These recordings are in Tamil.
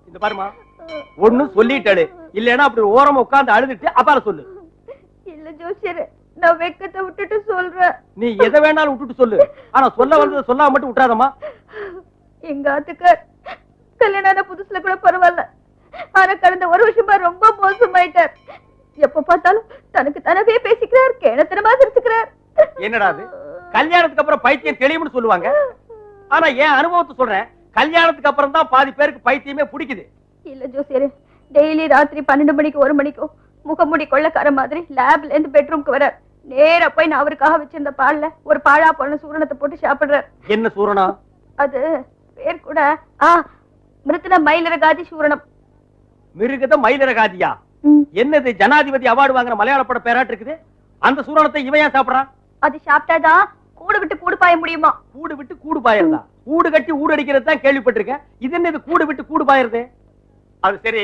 இந்த பாருமா, ஒண்ணு சொல்லிட்டாளு, இல்லன்னா அப்படி ஓரமா உட்கார்ந்து அழுதுட்டு அப்பால சொல்லு. இல்ல ஜோசியர், நான் வெக்கத்தை விட்டுட்டு சொல்றேன். நீ எதை வேணாலும் விட்டுட்டு சொல்லு, ஆனா சொல்ல வந்ததை சொல்லாம மட்டும் விட்டுறாதம்மா. எங்க ஆத்துக்கார் கல்யாணம் புதுசுல கூட பரவாயில்ல, ஆனா கடந்த ஒரு வருஷமா ரொம்ப மோசமாயிட்டார். எப்ப பார்த்தாலும் தனக்கு தனவே பேசிக்கிறார், கேணத்தனமா சிரிச்சுக்கிறார். என்னடா அது, கல்யாணத்துக்கு அப்புறம் பைத்தியம் தெளிவுன்னு சொல்லுவாங்க. ஆனா என் அனுபவத்தை சொல்றேன், கல்யாணத்துக்கு அப்புறம் தான் பாதி பேருக்கு பைத்தியமே பிடிக்குது. இல்ல ஜோசியர், டெய்லி ராத்திரி 12 மணிக்கு 1 மணிக்கும் முகமுடி கொள்ளக்கார மாதிரி லேப்ல இருந்து பெட்ரூம்க்கு வர நேரா போய் நான் அவருக்காக வச்சிருந்த பால்ல ஒரு பாழா போன சூரணத்தை போட்டு சாப்பிடுறார். என்ன சூரணம் அது? பேர் கூட மிருத்தன மயிலரகாதி சூரணம். மிருகத மயிலரகாதியா? என்னது, ஜனாதிபதி அவார்டு வாங்குற மலையாள பட பேராட்டு இருக்குது. அந்த சூரணத்தை இவன் ஏன் சாப்பிடுறான்? அது சாப்பிட்டாதான் கூடு விட்டு கூடு பாய முடியுமா? கூடு விட்டு கூடு பாயறதா? கூடு கட்டி ஊடு அடிக்கிறது தான் கேள்விப்பட்டிருக்கேன். இது என்ன, இது கூடு விட்டு கூடு பாயறது? அது சரி,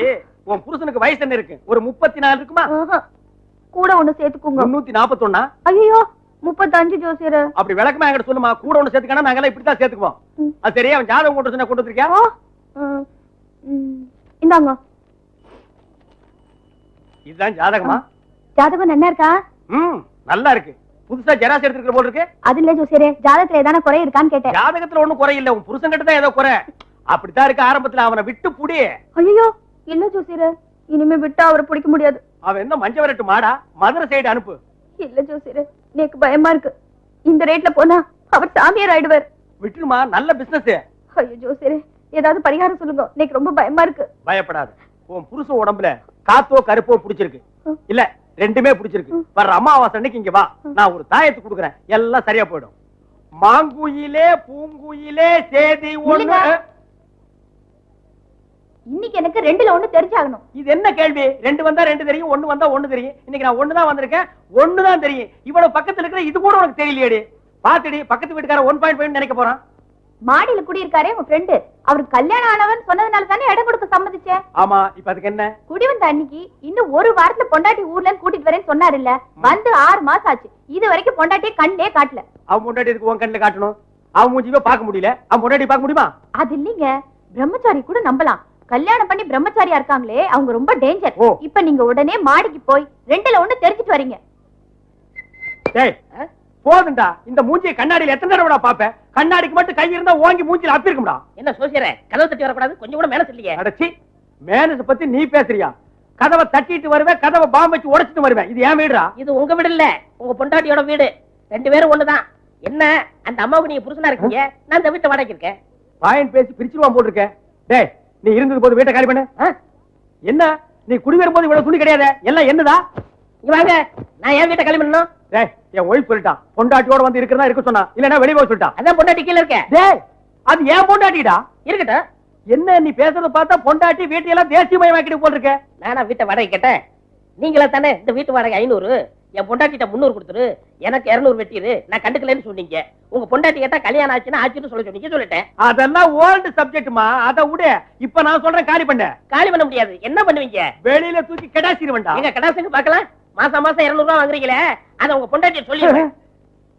உன் புருஷனுக்கு வயசு என்ன இருக்கு? ஒரு 34 இருக்குமா? கூட ஒண்ணு சேர்த்துக்குங்க. 341. ஐயோ 35 ஜோசியர். அப்படி விளக்கமா என்கிட்ட சொல்லுமா, கூட ஒண்ணு சேர்த்துக்கானா நாங்க எல்லாம் இப்படித்தான் சேர்த்துக்குவோம். அது சரி, அவன் ஜாதகம் கொண்டு வந்து கொண்டு வந்திருக்கியா? இந்தாங்க. இதுதான் ஜாதகமா? ஜாதகம் நல்லா இருக்கா? நல்லா இருக்கு. புதுசா ஜெராக்ஸ் எடுத்துக்கிற போல இருக்கு. அது இல்ல ஜோசியரே, ஜாதகத்துல ஏதான குறை இருக்கான்னு கேட்டேன். ஜாதகத்துல ஒண்ணும் குறை இல்ல, உன் புருஷன் கிட்ட தான் ஏதோ குறை. அப்படித்தான் இருக்கு ஆரம்பத்துல. அவனை விட்டு புடி. ஐயோ இல்ல ஜோசியரே, இனிமே விட்டா அவரை பிடிக்க முடியாது. அவன் என்ன மஞ்ச விரட்டு மாடா? மதுரை சைடு அனுப்பு. இல்ல ஜோசியரே, எனக்கு பயமா இருக்கு. இந்த ரேட்ல போனா அவர் சாமியார் ஆயிடுவார். விட்டுருமா, நல்ல பிசினஸ். ஐயோ ஜோசியரே, ஏதாவது பரிகாரம் சொல்லுங்க, எனக்கு ரொம்ப பயமா இருக்கு. பயப்படாது, உன் புருஷன் உடம்புல காத்தோ கருப்போ பிடிச்சிருக்கு. இல்ல ரெண்டுமே பிடிச்சிருக்கு. வர்ற அமாவாசை அன்னைக்கு இங்க வா, நான் ஒரு தாயத்து கொடுக்குறேன், எல்லாம் சரியா போயிடும். மாங்குயிலே பூங்குயிலே சேதி ஒண்ணு. இன்னைக்கு எனக்கு 2ல 1 தெரிஞ்சாகணும். இது என்ன கேள்வி? 2 வந்தா 2 தெரியும், 1 வந்தா 1 தெரியும். இன்னைக்கு நான் 1 தான் வந்திருக்கேன், 1 தான் தெரியும். இவ்வளவு பக்கத்துல இருக்கிற இது கூட உனக்கு தெரியலையேடி. பாத்துடி, பக்கத்து வீட்டுக்கார 1.5 நினைக்க போறான். மாடியில குடி இருக்காரே உங்க ஃப்ரெண்டு, அவருக்கு கல்யாணம் ஆனவன் சொன்னதுனால தானே இடம் கொடுக்க சம்மதிச்சேன். ஆமா, இப்ப அதுக்கு என்ன? குடி வந்த அன்னைக்கு இன்னும் ஒரு வாரத்துல பொண்டாட்டி ஊர்ல கூட்டிட்டு வரேன்னு சொன்னாரு இல்ல, வந்து 6 மாசம் ஆச்சு, இது வரைக்கும் பொண்டாட்டியை கண்ணே காட்டல. அவன் பொண்டாட்டி இதுக்கு உன் கண்ணுல காட்டணும்? அவன் மூஞ்சிவே பார்க்க முடியல, அவன் பொண்டாட்டி பார்க்க முடியுமா? அது இல்லீங்க, பிரம்மச்சாரி கூட நம்பலாம், கல்யாணம் பண்ணி பிரம்மச்சாரியா இருக்காங்களே அவங்க ரொம்ப டேஞ்சர். இப்ப நீங்க உடனே மாடிக்கு போய் 2ல 1 தெரிஞ்சிட்டு வரீங்க. போதுண்டா, இந்த மூஞ்சியை கண்ணாடியில எத்தனை தடவை பாப்பேன்? கண்ணாடிக்கு மட்டும் கை இருந்தா ஓங்கி மூஞ்சில அப்பிருக்கும்டா. என்ன சோசியரே, கதவை தட்டி வரக்கூடாது, கொஞ்சம் கூட மேனஸ் இல்லையே. அடச்சி, மேனஸ் பத்தி நீ பேசுறியா? கதவை தட்டிட்டு வருவேன், கதவை பாம்பு வச்சு உடைச்சிட்டு வருவேன். இது ஏன் வீடுடா? இது உங்க வீடு இல்ல, உங்க பொண்டாட்டியோட வீடு. 2 பேரும் ஒண்ணுதான். என்ன, அந்த அம்மாவுக்கு நீங்க புருஷனா இருக்கீங்க, நான் இந்த வீட்டை வாடகைக்கு இருக்கேன். பாயிண்ட் பேசி பிரிச்சுருவான் போட்டிருக்கேன். டேய், நீ இருந்தது போது வீட்டை காலி பண்ணு. என்ன, நீ குடி வரும்போது இவ்வளவு துணி கிடையாது, எல்லாம் என்னதா? வாங்க, நான் ஏன் வீட்டை காலி பண்ணணும்? டேய், என் ஒய்ஃப் சொல்லிட்டான், பொண்டாட்டியோட வந்து இருக்கிறதா இருக்க சொன்னா, இல்லன்னா வெளியே போக சொல்லிட்டான். அதான் பொண்டாட்டி கீழ இருக்கேன். டேய், அது ஏன் பொண்டாட்டிடா? இருக்கட்டும். என்ன நீ பேசுறத பார்த்தா பொண்டாட்டி வீட்டையெல்லாம் தேசியமயமாக்கிட்டு போல் இருக்க. நானா வீட்டை வாடகை கேட்டேன்? நீங்களா தானே இந்த வீட்டு வாடகை 500, என் பொண்டாட்டிட்ட 300 கொடுத்துரு, எனக்கு 200 வெட்டிடு, நான் கண்டுக்கலன்னு சொன்னீங்க. உங்க பொண்டாட்டி கேட்டா கல்யாணம் ஆச்சுன்னா ஆச்சுன்னு சொல்ல சொன்னீங்க, சொல்லிட்டேன். அதெல்லாம் ஓல்டு சப்ஜெக்ட்மா, அத விடு. இப்ப நான் சொல்றேன், காலி பண்ண. காலி பண்ண முடியாது. என்ன பண்ணுவீங்க? வெளியில தூக்கி கடாசிடுவேன்டா. எங்க கடாசுக்கு பார்க்கலாம். மாசம் 200 ரூபாய் வாங்குறீங்களே, அத உங்க பொண்டாட்டிய சொல்லிடுறேன்.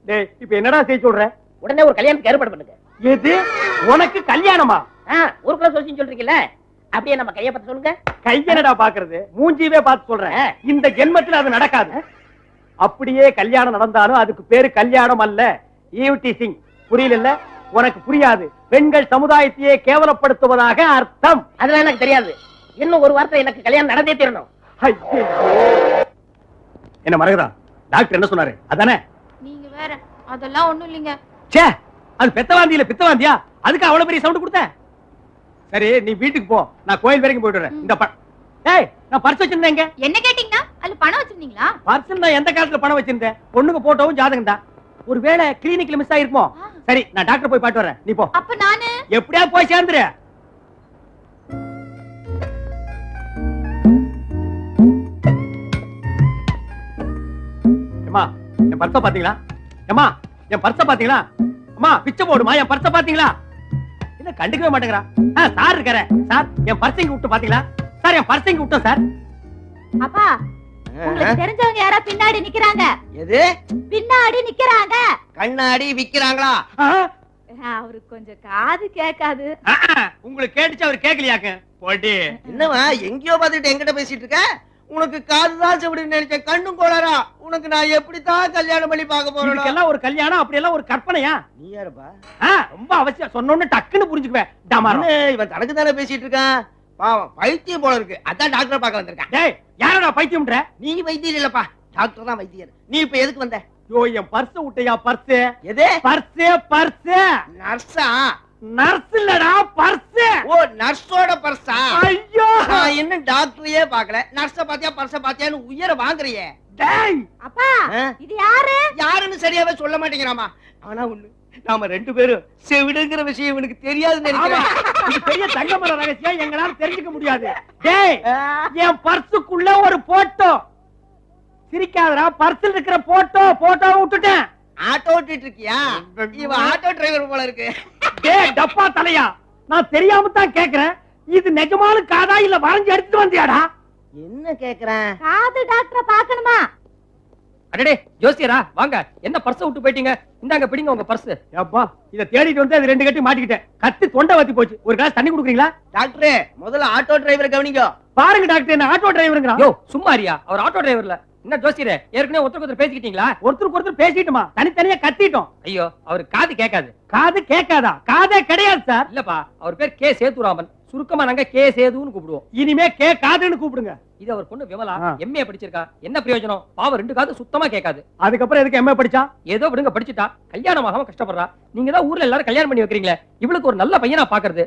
டேய், இப்ப என்னடா செய்ய சொல்ற? உடனே ஒரு கல்யாணத்துக்கு ஏற்பாடு பண்ணுங்க. எது, உனக்கு கல்யாணமா? ஊருக்குள்ள சொல்லின்னு சொல்றீங்கல்ல, அப்படியே நம்ம கைய பார்த்து சொல்லுங்க. கையனடா பாக்குறது, மூஞ்சியவே பார்த்து சொல்றேன். இந்த ஜென்மத்துல அது நடக்காது. அப்படியே கல்யாணம் நடந்தாலும் அதுக்கு பேரு கல்யாணம் அல்ல, ஈவ் டீசிங். புரியல? உனக்கு புரியாது. பெண்கள் சமுதாயத்தையே கேவலப்படுத்துவதாக அர்த்தம். அதெல்லாம் எனக்கு தெரியாது. இன்னும் ஒரு வாரத்துல எனக்கு கல்யாணம் நடந்தே தீரணும். என்ன மரகதா, டாக்டர் என்ன சொன்னாரு? அதானே? நீங்க வேற, அதெல்லாம் ஒண்ணும் இல்லைங்க. சே, அது பெத்தவாந்தியில பித்தவாந்தியா? அதுக்கு அவ்வளவு பெரிய சவுண்ட் கொடுத்த? சரி, நீ வீட்டுக்கு போ, நான் கோயில் வரைக்கும் போயிட்டு வரேன். இந்த ஏய், நான் பர்ஸ் வச்சிருந்தேங்க. என்ன கேட்டீங்கன்னா அதுல பணம் வச்சிருந்தீங்களா? பர்ஸ் நான் எந்த காலத்துல பணம் வச்சிருந்தேன்? பொண்ணுக்கு போட்டோவும் ஜாதகம் தான். ஒருவேளை கிளினிக்ல மிஸ் ஆயிருக்குமோ? சரி, நான் டாக்டர் போய் பாட்டு வரேன், நீ போ. அப்ப நானு எப்படியா போய் சேர்ந்துரு. அம்மா, என் பர்ஸ பாத்தீங்களா? அம்மா, என் பர்ஸ பாத்தீங்களா? அம்மா, பிச்சை போடுமா, என் பர்ஸ பாத்தீங்களா? இல்ல, கண்டுக்கவே மாட்டேங்கிறா. சார் இருக்காரு. சார், என் பர்ஸ் இங்க விட்டு பாத்தீங்களா? சார், என் பர்ஸ் இங்க விட்டோம் சார். அப்பா, உங்களுக்கு தெரிஞ்சவங்க யாரா பின்னாடி நிக்கறாங்க. எது? பின்னாடி நிக்கறாங்க. கண்ணாடி விக்கிறாங்களா? அவருக்கு கொஞ்சம் காது கேட்காது. உங்களுக்கு கேட்டுச்சு அவர் கேட்கலையாக்க போட்டி. என்னவா எங்கேயோ பாத்துட்டு என்கிட்ட பேசிட்டு இருக்க? உனக்கு காதுதான் செவிடுன்னு நினைச்சேன், கண்ணும் கோளாரா? உனக்கு நான் எப்படித்தான் கல்யாணம் பண்ணி பார்க்க போறேன்? இதுக்கெல்லாம் ஒரு கல்யாணம் அப்படி எல்லாம் ஒரு கற்பனையா? நீ யாருப்பா? ரொம்ப அவசியம், சொன்னோன்னு டக்குன்னு புரிஞ்சுக்குவேன். டமாரம். என்ன, இவன் தனக்கு தானே பேசிட்டு இருக்கான்? பாவம், பைத்தியம் போல இருக்கு. அதான் டாக்டர் பார்க்க வந்திருக்கான். டேய், யாரடா பைத்தியம்ன்ற? நீ வைத்தியர் இல்லப்பா, டாக்டர் தான் வைத்தியர். நீ இப்ப எதுக்கு வந்த? யோ, என் பர்ஸ் விட்டையா? பர்ஸ் எது? பர்ஸ் நர்ஸா? நர்ஸ் இல்லடா, பர்ஸ். ஓ, நர்ஸோட பர்ஸா? ஐயோ, நான் இன்னும் டாக்டரையே பார்க்கல, நர்ஸ பாத்தியா பர்ஸ பாத்தியான்னு உயர வாங்குறியே. டேய், அப்பா, ஆ? இது யாரு? யாருன்னு சரியாவே சொல்ல மாட்டேங்கிறாமா. ஆனா ஒண்ணு, நாம ரெண்டு பேரும் செவிடுங்கிற விஷயம் இவனுக்கு தெரியாதுன்னு ஆமா, நினைக்கிறேன். இது பெரிய தங்கமர ரகசியம், எங்களால தெரிஞ்சுக்க முடியாது. டேய், என் பர்சுக்குள்ள ஒரு போட்டோ. சிரிக்காதடா, பர்ஸ்ல இருக்கிற போட்டோவை விட்டுட்டேன். ஆட்டோ ஓட்டிட்டு இருக்கியா? இவன் ஆட்டோ டிரைவர் போல இருக்கு. டேய் டப்பா தலையா, நான் தெரியாம தான் கேக்குறேன். இது நிஜமான காதா இல்ல வரைஞ்சு எடுத்துட்டு வந்தியாடா? என்ன கேக்குறேன்? காது டாக்டரை பார்க்கணுமா? அடடே ஜோசியரா, வாங்க. என்ன பர்ஸ் விட்டு போயிட்டீங்க? இந்தாங்க பிடிங்க உங்க பர்ஸ். அப்பா, இத தேடிட்டு வந்து அது ரெண்டு கட்டி மாட்டிக்கிட்டேன். கத்தி தொண்டை வத்தி போச்சு. ஒரு கிளாஸ் தண்ணி குடுக்குறீங்களா? டாக்டரே, முதல்ல ஆட்டோ டிரைவரை கவனிங்க. பாருங்க டாக்டர், என்ன ஆட்டோ டிரைவருங்கறான். யோ சும்மாரியா, அவர் ஆட்டோ டிரைவர்ல. என்ன ஜோசியரே, ஏற்கனவே ஒருத்தர் பேசிக்கிட்டீங்களா? ஒருத்தருக்கு ஒருத்தர் பேசிட்டுமா, தனித்தனியா கத்திட்டோம். ஐயோ, அவர் காது கேட்காது. காது கேட்காதா? காதே கிடையாது சார். இல்லப்பா, அவர் பேர் கே சேதுராமன். சுருக்கமா நாங்க கே சேதுன்னு கூப்பிடுவோம். இனிமே கே காதுன்னு கூப்பிடுங்க. இது அவர் பொண்ணு விமலா, ஆ. எம்ஏ படிச்சிருக்கா. என்ன பிரயோஜனம்? பாவம், ரெண்டு காது சுத்தமா கேட்காது. அதுக்கப்புறம் எதுக்கு எம்ஏ படிச்சா? ஏதோ விடுங்க, படிச்சுட்டா. கல்யாணம் ஆகாம கஷ்டப்படுறா. நீங்க தான் ஊர்ல எல்லாரும் கல்யாணம் பண்ணி வைக்கிறீங்களே, இவளுக்கு ஒரு நல்ல பையனா பாக்குறது.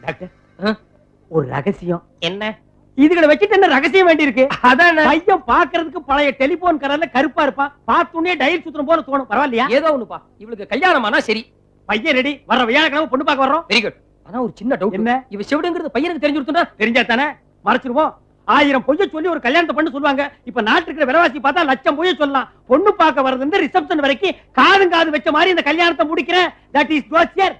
டாக்டர், ஒரு ரகசியம். என்ன? இதுகளை வச்சுட்டு என்ன ரகசியம் வேண்டி இருக்கு? அதான் பையன் பாக்குறதுக்கு பழைய டெலிபோன் கலர்ல கருப்பா இருப்பான். பார்த்தோன்னே டயல் சுத்தணும் போல தோணும். பரவாயில்லையா? ஏதோ ஒண்ணுப்பா, இவளுக்கு கல்யாணம் ஆனா சரி. பையன் ரெடி. வர வியாழக்கிழமை பொண்ணு பார்க்க வர்றோம். Very good. ஆனா ஒரு சின்ன டவுட். என்ன? இவ செவிடுங்கிறது பையனுக்கு தெரிஞ்சு கொடுத்தா? தெரிஞ்சா தானே மறைச்சிருவோம். 1000 பொய்ய சொல்லி ஒரு கல்யாணத்தை பண்ணு சொல்லுவாங்க. இப்ப நாட்டுல இருக்கிற விலைவாசி பார்த்தா லட்சம் பொய்ய சொல்லலாம். பொண்ணு பார்க்க வர்றது ரிசப்ஷன் வரைக்கும் காது வச்ச மாதிரி இந்த கல்யாணத்தை முடிக்கிறேன். தட் இஸ் ஜோசியர்.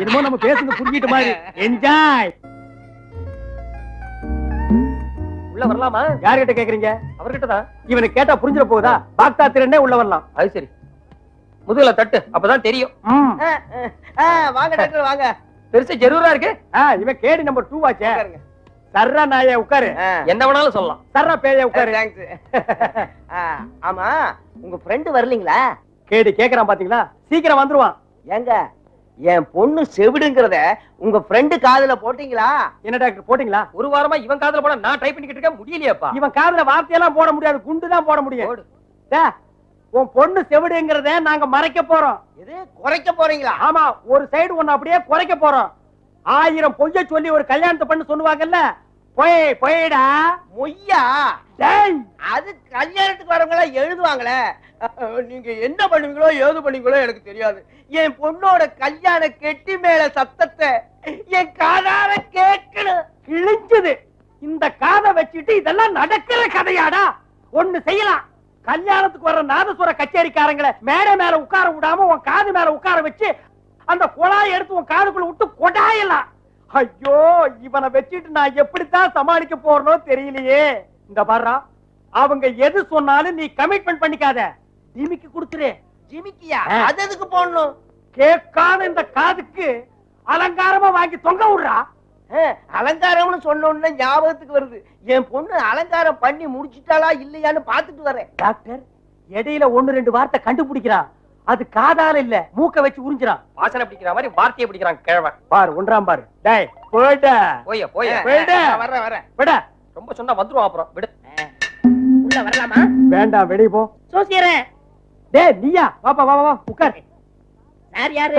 என்னமோ நம்ம பேசுறது புரிஞ்சிட்ட மாதிரி. என்ஜாய். உள்ள வரலாமா? யார்கிட்ட கேக்குறீங்க? அவர்கிட்ட தான். இவனுக்கு கேட்டா புரிஞ்சிட போகுதா? பாக்தா திரண்டே உள்ள வரலாம். அது சரி, முதுகுல தட்டு, அப்பதான் தெரியும். வாங்க டாக்டர், வாங்க. பெருசு ஜரூரா இருக்கு. இவன் கேடி நம்பர் 2 ஆச்சே. உட்காருங்க. சர்ரா நாயே உட்காரு. என்ன வேணாலும் சொல்லலாம். சர்ரா பேய உட்காரு. தேங்க்ஸ். ஆமா, உங்க ஃப்ரெண்ட் வரலீங்களா? கேடி கேக்குறான் பாத்தீங்களா? சீக்கிரம் வந்துருவான். ஏங்க, என் பொண்ணு செவிடுங்கிறத உங்க ஃப்ரெண்டு காதுல போட்டீங்களா? என்ன டாக்டர் போட்டீங்களா? ஒரு வாரமா இவன் காதுல போனா நான் ட்ரை பண்ணிக்கிட்டு இருக்கேன், முடியலையாப்பா. இவன் காதுல வார்த்தையெல்லாம் போட முடியாது, குண்டு தான் போட முடியும். போடு. டே, உன் பொண்ணு செவிடுங்கிறத நாங்க மறைக்க போறோம். இது குறைக்க போறீங்களா? ஆமா, ஒரு சைடு ஒண்ணு அப்படியே குறைக்க போறோம். 1000 பொய்ய சொல்லி ஒரு கல்யாணத்தை பண்ணு சொல்லுவாங்கல்ல, போயடா. மொய்யா? டேய், அது கல்யாணத்துக்கு வரவங்க எழுதுவாங்களே. நீங்க என்ன பண்ணுவீங்களோ ஏது பண்ணுவீங்களோ எனக்கு தெரியாது. என் பொண்ணோட கல்யாண கெட்டி மேல சத்தத்தை என் காதால கேட்கணும். கிழிஞ்சது. இந்த காதை வச்சுட்டு இதெல்லாம் நடக்கிற கதையாடா? ஒண்ணு செய்யலாம். கல்யாணத்துக்கு வர்ற நாதசுர கச்சேரிக்காரங்களை மேடை மேல உட்கார விடாம உன் காது மேல உட்கார வச்சு அந்த குழாயை எடுத்து உன் காதுக்குள்ள விட்டு கொடாயலாம். ஐயோ, இவனை வச்சுட்டு நான் எப்படித்தான் சமாளிக்க போறனோ தெரியலையே. இந்த பாரா, அவங்க எது சொன்னாலும் நீ கமிட்மெண்ட் பண்ணிக்காத. டிமிக்கு கொடுத்துரு. ஜிமிக்கியா? அது எதுக்கு போடணும்? கேட்காத இந்த காதுக்கு அலங்காரமா வாங்கி தொங்க விடுறா. அலங்காரம்னு சொன்னோன்னு ஞாபகத்துக்கு வருது. என் பொண்ணு அலங்காரம் பண்ணி முடிச்சிட்டாளா இல்லையான்னு பாத்துட்டு வரேன். டாக்டர், இடையில 1-2 வார்த்தை கண்டுபிடிக்கிறான். அது காதால இல்ல, மூக்க வச்சு உறிஞ்சிரான். வாசனை பிடிக்கிற மாதிரி வார்த்தையை பிடிக்கிறான் கிழவன். பாரு, ஒன்றாம் பாரு. டேய், போடா. போய போய போயிடு. வரேன். விட. ரொம்ப சொன்னா வந்துருவான் அப்புறம். விடு. உள்ள வரலாமா? வேண்டாம், வெளிய போ. சோசியரே, டேய் நீயா? வாப்பா, வா வா, உட்கார். சார் யாரு?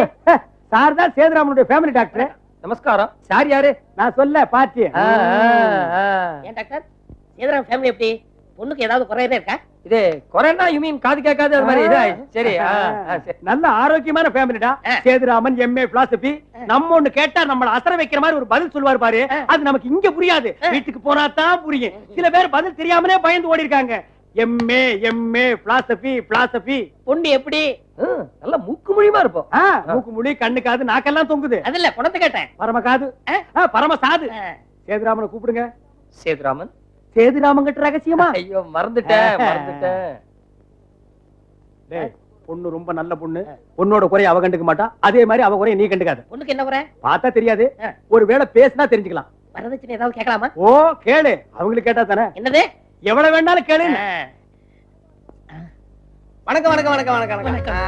சார் தான் சேதுராமனுடைய ஃபேமிலி டாக்டர். நமஸ்காரம். சார் யாரு? நான் சொல்ல பாத்தி. ஏன் டாக்டர், சேதுராம் ஃபேமிலி எப்படி? பொண்ணுக்கு ஏதாவது குறையதே இருக்கா? இது கொரோனா யூ மீன் காது கேட்காது அது மாதிரி. இதா சரி. சரி. நல்ல ஆரோக்கியமான ஃபேமிலிடா. Sethuraman MA philosophy. நம்ம ஒண்ணு கேட்டா நம்மள அசர வைக்கிற மாதிரி ஒரு பதில் சொல்வார் பாரு. அது நமக்கு இங்க புரியாது, வீட்டுக்கு போனா தான் புரியும். சில பேர் பதில் தெரியாமலே பயந்து ஓடி இருக்காங்க. MA philosophy. பொண்ணு எப்படி? நல்ல மூக்கு மொழிமா இருப்போம். மூக்கு முழி, கண்ணு காது, நாக்கெல்லாம் தொங்குது. அது இல்ல, குணத்தை கேட்டேன். பரம காது, பரம சாது. சேதுராமனை கூப்பிடுங்க. சேதுராமன். சேதுராமன் கிட்ட ரகசியமா? ஐயோ, மறந்துட்டேன். டேய், பொண்ணு ரொம்ப நல்ல பொண்ணு. பொண்ணோட குறைய அவ கண்டுக்க மாட்டா, அதே மாதிரி அவ குறைய நீ கண்டுக்காத. பொண்ணுக்கு என்ன குறை? பார்த்தா தெரியாது, ஒருவேளை பேசினா தெரிஞ்சுக்கலாம். வரதட்சணை ஏதாவது கேட்கலாமா? ஓ கேளு, அவங்களுக்கு கேட்டா தானே. என்னது? எவ்வளவு வேணாலும் கேளு. வணக்கம் வணக்கம் வணக்கம் வணக்கம் வணக்கம்.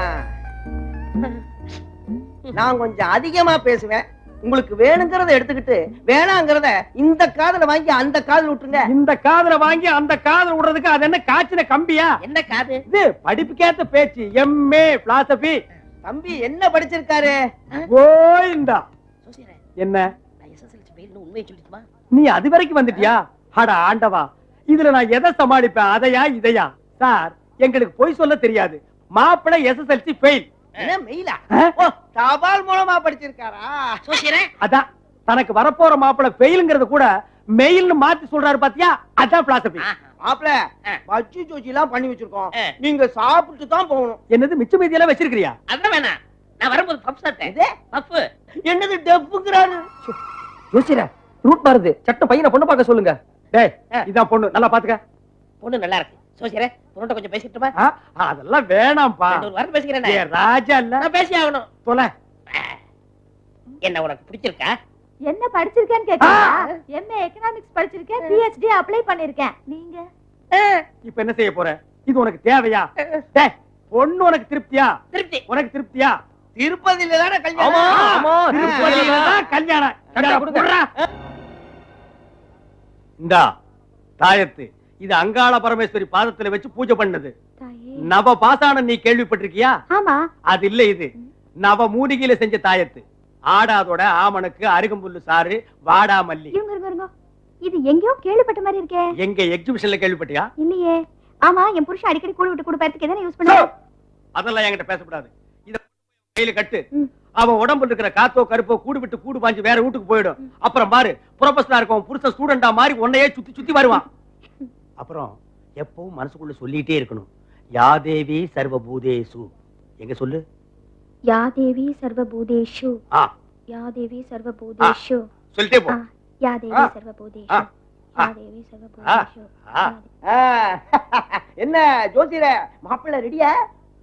நான் கொஞ்சம் அதிகமா பேசுவேன். உங்களுக்கு வேணுங்கிறத எடுத்துக்கிட்டு வேணாங்கிறத இந்த காதுல வாங்கி அந்த காதுல விட்டுருங்க. இந்த காதுல வாங்கி அந்த காதுல விடுறதுக்கு அது என்ன காய்ச்சின கம்பியா? என்ன காது? இது படிப்புக்கேத்த பேச்சு. MA philosophy. தம்பி என்ன படிச்சிருக்காரு? கோயிந்தா. என்ன நான் எஸ்எஸ்எல்சி ஃபெயில் உண்மையை சொல்லிட்டுமா? நீ அது வரைக்கும் வந்துட்டியா? அட ஆண்டவா, இதுல நான் எதை சமாளிப்பேன்? அதையா இதையா? சார், எங்களுக்கு பொய் சொல்ல தெரியாது. மாப்பிள்ளை எஸ்எஸ்எல்சி ஃபெயில். என்ன மெயிலா? ஓ, தபால் மூலமா படிச்சிருக்காரா? அதான் தனக்கு வரப்போற மாப்பிள்ளை ஃபெயில்ங்கிறது கூட மெயில்னு மாத்தி சொல்றாரு பாத்தியா? அதான் பிலாசபி. மாப்பிள்ள பச்சி ஜோஜி எல்லாம் பண்ணி வச்சிருக்கோம், நீங்க சாப்பிட்டு தான் போகணும். என்னது மிச்ச மீதி எல்லாம் வச்சிருக்கிறியா? அதான் வேணாம், நான் வரும்போது பப் சாப்பிட்டேன். பப் என்னது டெப்புங்கிறாரு? யோசிக்கிற ரூட் மாறுது. சட்ட பையனை பொண்ணு பார்க்க சொல்லுங்க. டேய், இதான் பொண்ணு, நல்லா பாத்துக்க. பொண்ணு நல்லா இருக்கு. சோசியரே, பொண்ணு கொஞ்சம் பேசிட்டுமா? அதெல்லாம் வேணாம்பா. ஒரு வாரம் பேசிக்கிறேன். ஏ ராஜா இல்ல, நான் பேசி ஆகணும். சொல்ல. என்ன உனக்கு பிடிச்சிருக்கா? என்ன படிச்சிருக்கேன்னு கேக்குறீங்களா? எம்ஏ எக்கனாமிக்ஸ் படிச்சிருக்கேன், பிஹெச்டி அப்ளை பண்ணிருக்கேன். நீங்க இப்ப என்ன செய்ய போற? இது உனக்கு தேவையா? டேய், பொண்ணு உனக்கு திருப்தியா? திருப்தி. உனக்கு திருப்தியா? திருப்பதியில தானே ஆமா கல்யாணம். ஆமா. திருப்பதியில தான் கல்யாணம். கட்டா கொடுங்க. இந்தா தாயத்து. இது அங்காள பரமேஸ்வரி பாதத்துல வச்சு பூஜை பண்ணது. தாயே. நவ பாசானம் நீ கேள்விப்பட்டிருக்கியா? ஆமா. அது இல்ல, இது நவ மூலிகையில செஞ்ச தாயத்து. ஆடாதோட ஆமணக்கு, அருகம்புல்லு சாறு, வாடாமல்லி. இருங்க. இது எங்கேயோ கேள்விப்பட்ட மாதிரி இருக்கே. எங்க எக்ஸிபிஷன்ல கேள்விப்பட்டியா? இல்லையே. ஆமா, என் புருஷன் அடிக்கடி கூடு விட்டு கொடுப்பறதுக்கு எதனா யூஸ் பண்ணுவாரு. அதெல்லாம் என்கிட்ட பேசக்கூடாது. இத கையில கட்டு. அவன் உடம்புல இருக்கிற காத்தோ கருப்போ கூடு விட்டு கூடு பாஞ்சு வேற வீட்டுக்கு போயிடும். அப்புறம் பாரு, ப்ரொபசரா இருக்கும் புருஷன் ஸ்டூடெண்டா மாதிரி உன்னையே சுத்தி சுத்தி வருவான். அப்புறம் எப்பவும் மனசுக்குள்ள சொல்லிட்டே இருக்கணும், யாதேவி சர்வபூதேஷு. எங்க சொல்லு? யாதேவி சர்வபூதேஷு. யாதேவி சர்வபூதேஷு. சொல்லிட்டே போ. யாதேவி சர்வபூதேஷு. யாதேவி சர்வபூதேஷு. என்ன ஜோசியரே, மாப்பிள்ள ரெடியா?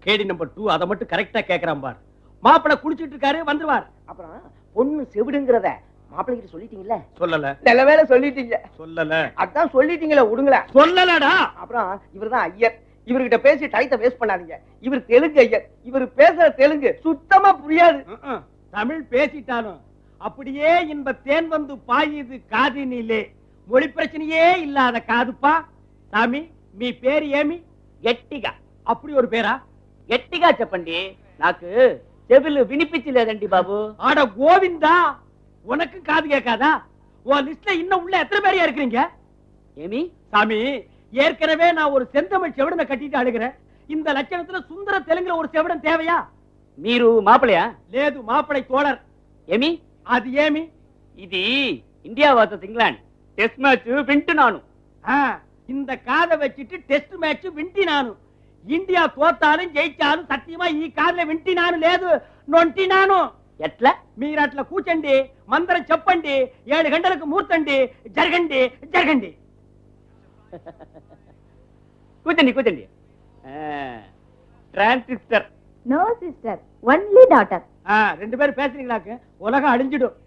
கேடி நம்பர் 2 அத மட்டும் கரெக்டா கேக்குறான் பார். மாப்பிள குளிச்சிட்டு இருக்காரு, வந்துருவார். அப்புறம் பொண்ணு செவிடுங்கிறத மாப்பிள்ளை கிட்ட சொல்லிட்டீங்கல்ல? சொல்லல. நல்ல வேளை சொல்லிட்டீங்க. சொல்லல. அதான் சொல்லிட்டீங்களே, விடுங்களேன். சொல்லலடா. அப்புறம் இவர்தான் ஐயர். இவர்கிட்ட பேசி டைத்தை வேஸ்ட் பண்ணாதீங்க. இவர் தெலுங்கு ஐயர். இவர் பேசுற தெலுங்கு சுத்தமா புரியாது. தமிழ் பேசிட்டாலும் அப்படியே இன்ப தேன் வந்து பாயுது காதினிலே. மொழி பிரச்சனையே இல்லாத காதுப்பா. சாமி, మీ పేరు ఏమి? గట్టిగా. அப்படி ஒரு பேரா? గట్టిగా చెప్పండి, నాకు చెవులు వినిపించలేదండి బాబు. ஆட கோவிந்தா, உனக்கு காது கேட்காதா? உன் லிஸ்ட்ல இன்னும் உள்ள எத்தனை பேரையா இருக்கிறீங்க? ఏమి? சாமி, ஏற்கனவே நான் ஒரு செந்தமிழ் செவிடனை கட்டிட்டு அழுகிறேன். இந்த லட்சணத்துல சுந்தர தெலுங்குல ஒரு செவிடன் தேவையா? మీరు మాపలయా? లేదు, மாப்பிளை தோழர். ఏమి? அது ஏமி? ఇది India versus England test match వింటున్నాను. இந்த காதை வச்சிட்டு டெஸ்ட் மேட்ச் వింటున్నాను. ఇండియా తోతాலும் జయించాலும் సత్యమా ఈ కాదులో వింటున్నాను, లేదు నొంటినాను. ఎట్లా? మీరు అట్లా కూర్చోండి, మందరం చెప్పండి, 7 గంటలకు మూర్తండి, జరగండి జరగండి. కూర్చోండి కూర్చోండి. Transistor. No sister, only daughter. 2 பேரும் பேசுறீங்களாக்கு உலகம் அழிஞ்சிடும்.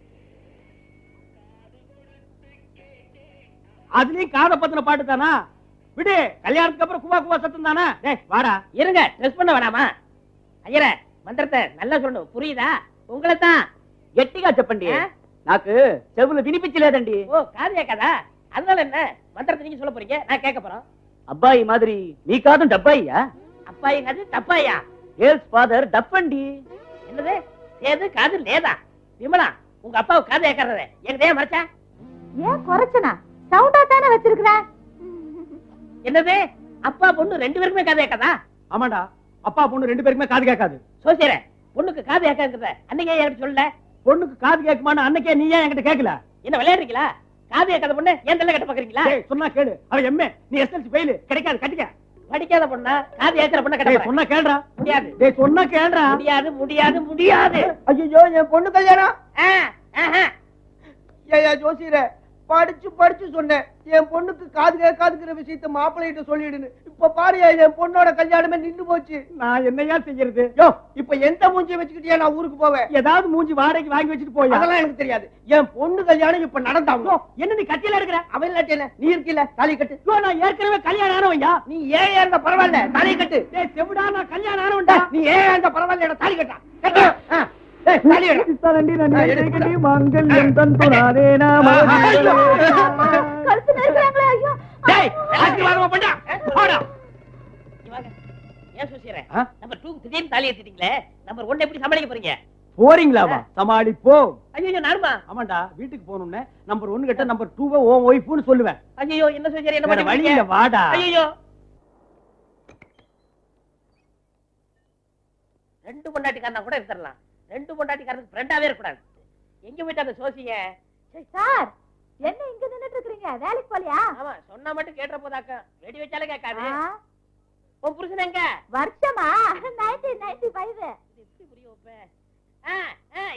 அதுலயும் காதை பத்தின பாட்டு தானா? விடு, கல்யாணத்துக்கு அப்புறம் குவா குவா சத்தம் தானே. டேய் வாடா. இருங்க, டெஸ்ட் பண்ண வேணாமா? ஐயரே, மந்திரத்தை நல்லா சொல்லணும், புரியுதா? உங்களை தான். గట్టిగా చెప్పండి, నాకు చెవులు వినిపించలేదండి. ஓ, காது கேட்காதா? அதனால என்ன? மந்திரத்தை நீங்க சொல்ல போறீங்க, நான் கேட்க போறோம். అబ్బాయి మాదిరి మీ కాదు డబ్బాయ్యా? அப்பாயிங்கிறது தப்பாயா? Girls father డప్పండి. என்னது? சேது காது லேதா? விமலா, உங்க அப்பாவுக்கு காது கேட்கறது எங்க மறைச்சா? ஏன் குறைச்சனா? சவுண்டா தானே வச்சிருக்கிறேன். என்னது? அப்பா பொண்ணு 2 பேருக்குமே காது கேட்காதா? ஆமாடா, அப்பா பொண்ணு 2 பேருக்குமே காது கேட்காது. சோசியரே, பொண்ணுக்கு காது கேட்காதுன்றத அன்னைக்கே என்கிட்ட சொல்லல. பொண்ணுக்கு காது கேட்குமான்னு அன்னைக்கே நீ ஏன் என்கிட்ட கேட்கல? என்ன விளையாடுறீங்களா? காது கேட்காத பொண்ணு ஏன் தள்ள கட்ட பாக்குறீங்களா? டேய் சொன்னா கேளு, அவ எம்ஏ, நீ எஸ்எல்சி ஃபெயில், கிடைக்காது கட்டிக்க. படிக்காத பொண்ணா காது கேட்கிற பொண்ணை கட்ட டேய் போறேன். சொன்னா கேளுடா. முடியாது. டேய் சொன்னா கேளுடா. முடியாது முடியாது முடியாது. ஐயோ, என் பொண்ணு கல்யாணம். ஆஹா. ஏயா ஜோசியரே, படிச்சு படிச்சு சொன்னேன் என் பொண்ணுக்கு காது கேட்காதுங்கிற விஷயத்த மாப்பிள்ளைகிட்ட சொல்லிடுன்னு. இப்ப பாருயா என் பொண்ணோட கல்யாணமே நின்னு போச்சு. நான் என்னையா செய்யறது? யோ இப்ப எந்த மூஞ்சி வச்சுக்கிட்டியா நான் ஊருக்கு போவேன்? ஏதாவது மூஞ்சி வாடகைக்கு வாங்கி வச்சுட்டு போய். அதெல்லாம் எனக்கு தெரியாது. என் பொண்ணு கல்யாணம் இப்ப நடந்தாலும் என்ன நீ கத்தியில எடுக்கிற? அவன் இல்லாட்டி என்ன, நீ இருக்கல தாலி கட்டு. யோ, நான் ஏற்கனவே கல்யாணம் ஆனவன்யா. நீ ஏன் இருந்த பரவாயில்ல தாலி கட்டு. ஏய் செவிடா, நான் கல்யாணம் ஆனவன்டா. நீ ஏன் இருந்த பரவாயில்ல தாலி கட்டா. தாலி கழுத்து நெருக்கிறாங்களே, ஐயோ. டேய் ஆசீர்வாதமா பண்ணா போடா. ஏன் சோசியரே நம்பர் 2 திடீர்னு தாலி ஏத்திட்டீங்களே, நம்பர் 1 எப்படி சமாளிக்க போறீங்க? போறீங்களாவா? சமாளிப்போம். ஐயோ நானுமா? ஆமாண்டா, வீட்டுக்கு போகணும்னே நம்பர் 1 கிட்ட நம்பர் 2 ஓ ஒய்ஃப்னு சொல்லுவேன். ஐயோ என்ன சோசியரே, என்ன வேற பண்ணி வழி இல்ல, வாடா. ஐயோ ரெண்டு பொண்டாட்டிக்காரனா கூட இருந்துடலாம், ரெண்டு பொண்டாட்டிக்காரனுக்கு ஃப்ரெண்டாவே இருக்கக்கூடாது. எங்க போயிட்டு அந்த சோசிய? சார், என்ன இங்க நின்னுட்டு இருக்கீங்க? வேலைக்கு போலையா? ஆமா, சொன்னா மட்டும் கேட்ட போதாக்க, வெடி வச்சாலே கேட்காது. உன் புருஷன் எங்க? வருஷமா 1995. இது எப்படி புரிய வைப்ப?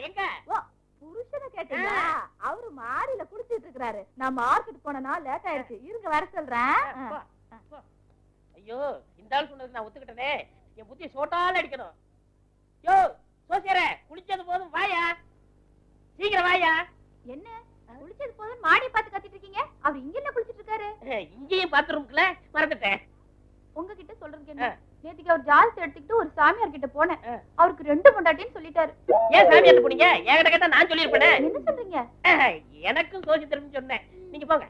எங்க? ஓ, புருஷனை கேட்டீங்களா? அவரு மாடியில குடிச்சிட்டு இருக்காரு. நான் மார்க்கெட் போனனா லேட் ஆயிடுச்சு. இருங்க வர சொல்றேன். ஐயோ இந்த ஆள் சொன்னது நான் ஒத்துக்கிட்டனே, என் புத்தி சோட்டால அடிக்கணும். யோ சோசியரே, குளிச்சது போதும் வாயா, சீக்கிரம் வாயா. என்ன குளிச்சது போதும் மாடி பார்த்து கத்திட்டு இருக்கீங்க? அவர் இங்க என்ன குளிச்சிட்டு இருக்காரு? இங்கேயும் பாத்ரூம்க்குள்ள மறந்துட்டேன். உங்ககிட்ட சொல்றதுக்கு என்ன? நேத்துக்கு அவர் ஜால்ஸ் எடுத்துக்கிட்டு ஒரு சாமியார் கிட்ட போனேன். அவருக்கு 2 பொண்டாட்டின்னு சொல்லிட்டாரு. ஏன் சாமியார் போனீங்க? என்கிட்ட கேட்டா நான் சொல்லிருப்பேனே. என்ன சொல்றீங்க? எனக்கும் சோசி தெரியும் சொன்னேன், நீங்க போங்க.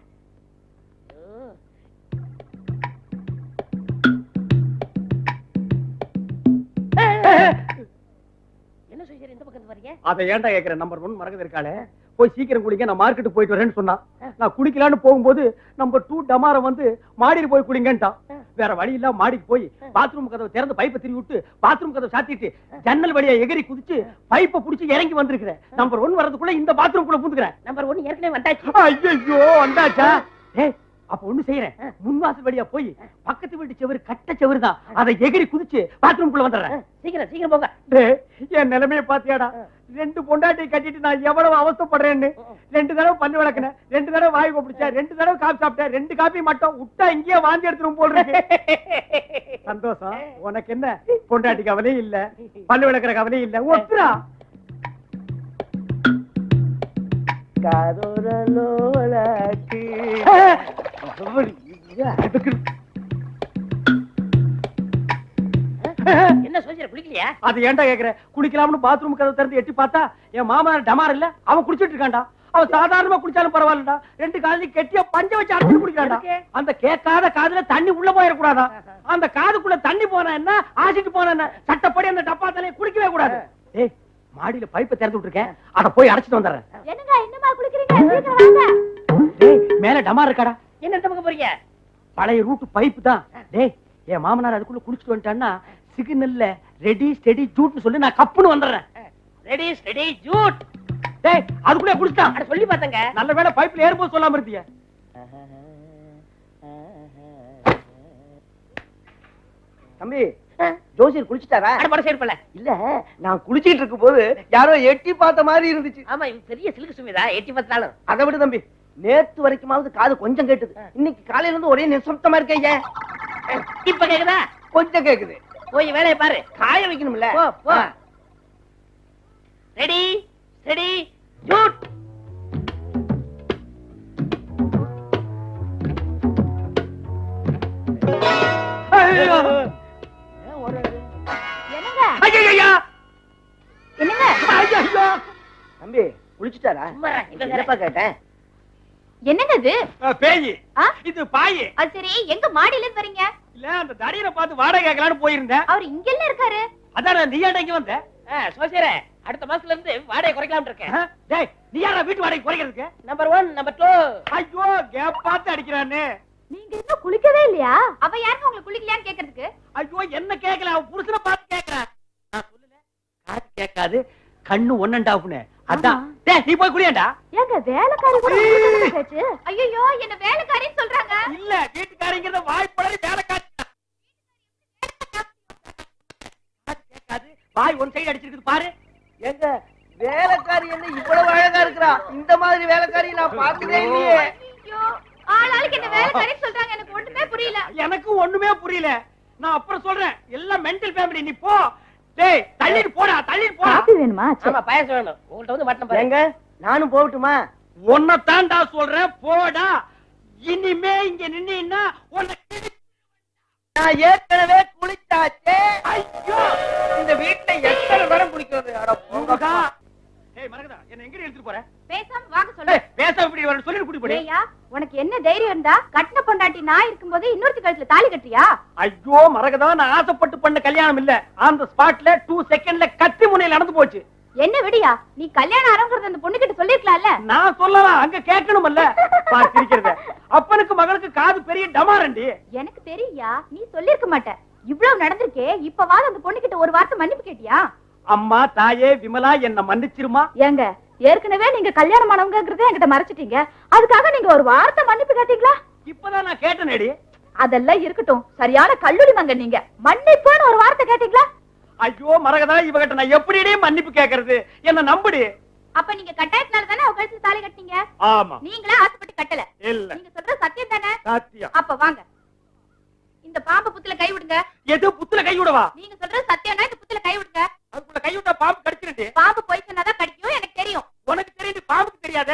என்ன சோசியர் இந்த பக்கம் வரீங்க? அதை ஏன்டா கேக்குறேன்? நம்பர் 1 மறக்கது இருக்காளே, போய் சீக்கிரம் குளிங்க, நான் மார்க்கெட் போயிட்டு வரேன்னு சொன்னா. நான் குளிக்கலான்னு போகும்போது நம்பர் 2 டமாரம் வந்து மாடியில் போய் குளிங்கன்ட்டான். வேற வழி இல்ல, மாடிக்கு போய் பாத்ரூம் கதவை திறந்து பைப்பை திரும்பி விட்டு பாத்ரூம் கதவை சாத்திட்டு ஜன்னல் வழியா எகிரி குதிச்சு பைப்பை புடிச்சு இறங்கி வந்திருக்கிறேன். நம்பர் 1 வரதுக்குள்ள இந்த பாத்ரூம் குள்ள பூந்துக்கிறேன். நம்பர் 1 ஏற்கனவே வந்தாச்சு. ஐயோ வந்தாச்சா? ஏய் அப்ப ஒண்ணு செய்யறேன், முன்வாசல் வழியா போய் பக்கத்து வீட்டு செவரு கட்ட செவரு தான், அதை எகிரி குதிச்சு பாத்ரூம் குள்ள வந்துடுறேன். சீக்கிரம் சீக்கிரம் போங்க. என் நிலைமையை பாத்தியாடா? 2 பொண்டாட்டி கட்டிட்டு நான் எவ்வளவு அவஸ்தைப்படுறேன்னு. 2 தடவை பல்லு விளக்குனேன், 2 தடவை வாய் கொப்பிடிச்சேன், 2 தடவை காபி சாப்பிட்டேன், 2 காபி மட்டும் விட்டா இங்கேயே வாந்தி எடுத்துரும் போல் இருக்கு. சந்தோஷம் உனக்கு என்ன? பொண்டாட்டி கவலையும் இல்ல, பல்லு விளக்குற கவலையும் இல்ல. ஒத்துரா என்ன சோசியர் குளிக்கலையா? அது ஏன்டா கேக்குற? குளிக்கலாம்னு பாத்ரூம் கதவை திறந்து எட்டி பார்த்தா என் மாமனார் டமார் இல்ல, அவன் குளிச்சிட்டு இருக்கான்டா. அவன் சாதாரணமா குளிச்சாலும் பரவாயில்லடா, 2 காலையும் கெட்டியா பஞ்ச வச்சு அரைச்சு குடிக்கிறான்டா. அந்த கேட்காத காதுல தண்ணி உள்ள போயிடக்கூடாதா? அந்த காதுக்குள்ள தண்ணி போனா என்ன, ஆசிட்டு போனா என்ன, சட்டப்படி அந்த டப்பா தலையை குடிக்கவே கூடாது. ஏய் மாடியில பைப்பை திறந்து விட்டுருக்கேன், அத போய் அடைச்சிட்டு வந்துடுறேன். என்னங்க இன்னுமா குளிக்கிறீங்க? சீக்கிரம் வாங்க. டேய் மேல டமார் இருக்காடா. என்ன இந்த பக்கம் போறீங்க? பழைய ரூட் பைப்பு தான். டேய் என் மாமனார் அதுக்குள்ள குளிச்சுட்டு வந்துட்டான்னா சிக்னல்ல ரெடி ஸ்டெடி ஜூட்னு சொல்லி நான் கப்புன்னு வந்துடுறேன். ரெடி ஸ்டெடி ஜூட். டேய் அதுக்குள்ளே குளிச்சுட்டான். அட சொல்லி பார்த்தங்க. நல்ல வேளை பைப்ல ஏறும்போது சொல்லாம இருந்தீங்க. தம்பி ஜோசியர் குளிச்சுட்டாரா? அட பட சேர்ப்பல. இல்ல நான் குளிச்சிட்டு இருக்கும் போது யாரோ எட்டி பார்த்த மாதிரி இருந்துச்சு. ஆமா இது பெரிய சிலுக்கு சுமிதா, எட்டி பார்த்தாலும். அதை விட தம்பி, நேத்து வரைக்குமாவது காது கொஞ்சம் கேட்டுது, இன்னைக்கு காலையில இருந்து ஒரே நிசப்தமா இருக்கீங்க. இப்ப கேக்குதா? கொஞ்சம் கேக்குது. போய் வேலையை பாரு, காய வைக்கணும்ல. போ போ. ரெடி ஸ்டெடி ஜூட். என்னங்க? ஐயையா என்னங்க? ஐயையா தம்பி குளிச்சுட்டாரா? சும்மா இவன் வேற. என்னப்பா கேட்டேன்? என்னங்க இது? பேய். ஆ? இது பாய். அது சரி, எங்க மாடியில இருந்து வரீங்க? இல்ல அந்த தடியரை பார்த்து வாடகை கேட்கலான்னு போயிருந்தேன். அவர் இங்க எல்லாம் இருக்காரு. அதான் நீ ஏன்டா இங்க வந்த? சோசியரே, அடுத்த மாசத்துல இருந்து வாடகை குறைக்கலாம்னு இருக்கேன். டேய் நீ யாரா வீட்டு வாடகை குறைக்கிறதுக்கு? Number 1 number 2. ஐயோ கேப் பார்த்து அடிக்கிறானே. நீங்க இன்னும் குளிக்கவே இல்லையா? அவ யாருங்க உங்களுக்கு குளிக்கலையான்னு கேக்குறதுக்கு? ஐயோ என்ன கேட்கல, அவன் புருஷனை பார்த்து கேட்கறான். நான் சொல்லல காது கேட்காது, கண்ணு ஒன்னண்டாப்னு. அதான் டேய் நீ போய் குளியேண்டா. ஏங்க வேலைக்காரி கூட குளிக்கணும்னு பேச்சு? ஐயோ என்ன வேலைக்காரின்னு சொல்றாங்க. இல்ல வீட்டுக்காரிங்கறத வாய் பழறி வேலைக்காரி கேட்காது, வாய் ஒன் சைடு அடிச்சிருக்கு பாரு. எங்க வேலைக்காரி என்ன இவ்வளவு அழகா இருக்கிறா? இந்த மாதிரி வேலைக்காரி நான் பார்த்ததே இல்லையே. ஐயோ, ஆளாளுக்கு என்ன வேலைக்காரின்னு சொல்றாங்க, எனக்கு ஒண்ணுமே புரியல. எனக்கு ஒண்ணுமே புரியல. நான் அப்புறம் சொல்றேன். எல்லாம் மென்டல் ஃபேமிலி. நீ போ. டேய், தள்ளிட்டு போடா, தள்ளிட்டு போடா. காபி வேணுமா? ஆமா பாயசம் வேணும். உங்கள்ட்ட வந்து மட்டன் பாருங்க. எங்க நானும் போகட்டுமா? உன்னைத்தான்டா சொல்றேன், போடா. இனிமே இங்க நின்னா உனக்கு நான் ஏற்கனவே குளிச்சாச்சே. ஐயோ, இந்த வீட்டுல எத்தனை நேரம் குளிக்கிறது? அட முருகா. ஏய் மரகதா, என்ன எங்க எடுத்துட்டு போற? பேசாம வாங்க சொல்றேன். ஏய், பேச இப்படி வரணும் சொல்லி கூட்டி போடு. ஏய்யா, உனக்கு என்ன தைரியம் இருந்தா கட்டின பொண்டாட்டி நான் இருக்கும்போது இன்னொருத்தி கழுத்துல தாலி கட்டுறியா? ஐயோ மரகதா, நான் ஆசைப்பட்டு பண்ண கல்யாணம் இல்ல. அந்த ஸ்பாட்ல 2 செகண்ட்ல கத்தி முனையில நடந்து போச்சு. என்ன விடியா, நீ கல்யாணம் ஆரம்பிக்கிறது அந்த பொண்ணு கிட்ட சொல்லிருக்கலாம்ல. நான் சொல்லலாம், அங்க கேட்கணும்ல. பார்த்திருக்கிறத அப்பனுக்கு மகளுக்கு காது பெரிய டமாரண்டி. எனக்கு தெரியா, நீ சொல்லிருக்க மாட்ட. இவ்வளவு நடந்திருக்கே, இப்பவாது அந்த பொண்ணு கிட்ட ஒரு வார்த்தை மன்னிப்பு கேட்டியா? அம்மா தாயே விமலா, என்ன மன்னிச்சிருமா. ஏங்க, ஏற்கனவே நீங்க கல்யாணம் ஆனவங்கங்கறத என்கிட்ட மறைச்சிட்டீங்க. அதுக்காக நீங்க ஒரு வார்த்தை மன்னிப்பு கேட்டீங்களா? இப்பதான் நான் கேட்டேனேடி. அதெல்லாம் இருக்கட்டும், சரியான கல்லூரி மங்க நீங்க. மன்னிப்புன்னு ஒரு வார்த்தை கேட்டீங்களா? ஐயோ மரகதா, இவகிட்ட நான் எப்படியே மன்னிப்பு கேக்குறது? என்ன நம்புடி. அப்ப நீங்க கட்டாயத்தினால தானே அவ கழுத்துல தாலி கட்டினீங்க. ஆமா. நீங்களே ஆசைப்பட்டு கட்டல. இல்ல, நீங்க சொல்றது சத்தியம் தானே? சத்தியம். அப்ப வாங்க, இந்த பாம்பு புத்துல கை விடுங்க. எது புத்துல கை விடவா? நீங்க சொல்றது சத்தியம்னா இந்த புத்துல கை விடுங்க. அதுக்குள்ள கை விட்டா பாம்பு கடிச்சிருச்சு. பாம்பு போய் சொன்னாதான் கடிக்கும், எனக்கு தெரியும். உனக்கு தெரியுது, பாம்புக்கு தெரியாத.